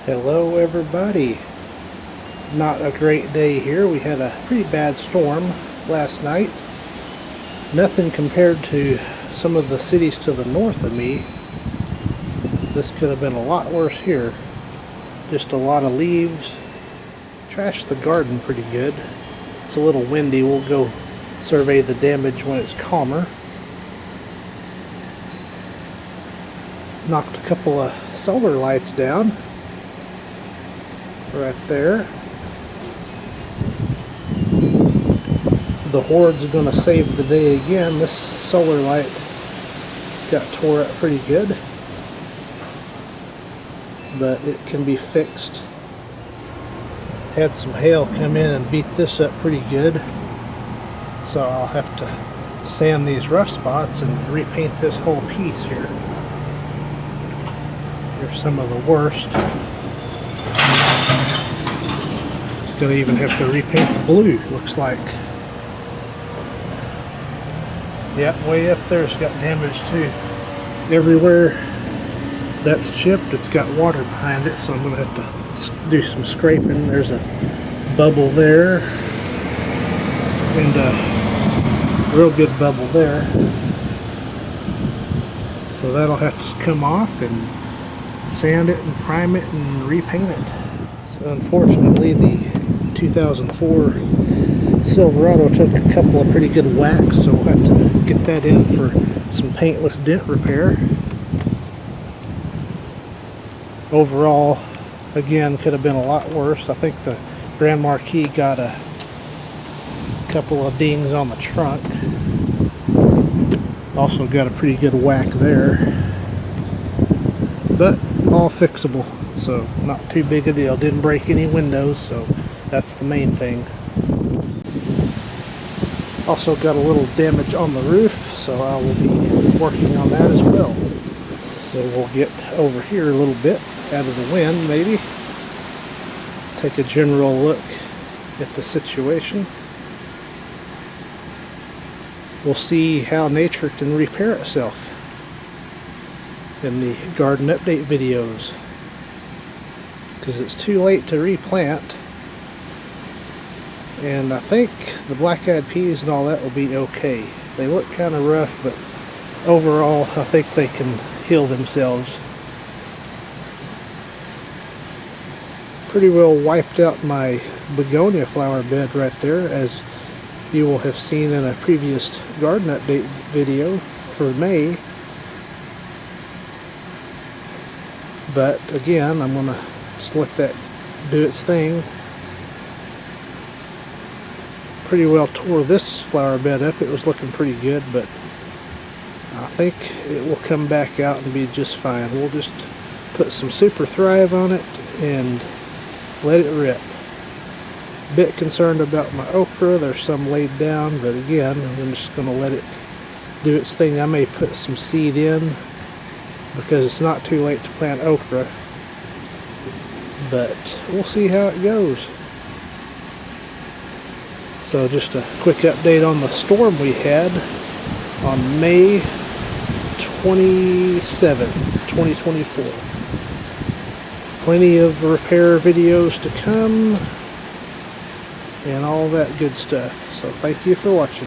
Hello everybody. Not a great day here. We had a pretty bad storm last night. Nothing compared to some of the cities to the north of me. This could have been a lot worse here. Just a lot of leaves. Trashed the garden pretty good. It's a little windy. We'll go survey the damage when it's calmer. Knocked a couple of solar lights down. Right there. The horde's going to save the day again. This solar light got tore up pretty good, but it can be fixed. Had some hail come in and beat this up pretty good, so I'll have to sand these rough spots and repaint this whole piece here. Here's some of the worst. Gonna even have to repaint the blue, looks like. Yep, way up there's got damage too. Everywhere that's chipped, it's got water behind it, so I'm gonna have to do some scraping. There's a bubble there, and a real good bubble there. So that'll have to come off and sand it and prime it and repaint it. So unfortunately, the 2004 Silverado took a couple of pretty good whacks, so we'll have to get that in for some paintless dent repair. Overall, again, could have been a lot worse. I think the Grand Marquis got a couple of dings on the trunk. Also got a pretty good whack there. But all fixable, so not too big a deal. Didn't break any windows, so that's the main thing. Also got a little damage on the roof, so I will be working on that as well. So we'll get over here a little bit, out of the wind maybe. Take a general look at the situation. We'll see how nature can repair itself in the garden update videos, because it's too late to replant, and I think the black-eyed peas and all that will be okay. They look kind of rough, but overall I think they can heal themselves. Pretty well wiped out my begonia flower bed right there, as you will have seen in a previous garden update video for May. But again, I'm going to just let that do its thing. Pretty well tore this flower bed up. It was looking pretty good, but I think it will come back out and be just fine. We'll just put some Super Thrive on it and let it rip. Bit concerned about my okra. There's some laid down, but again, I'm just going to let it do its thing. I may put some seed in, because it's not too late to plant okra, but we'll see how it goes. So just a quick update on the storm we had on May 27, 2024. Plenty of repair videos to come and all that good stuff. So thank you for watching.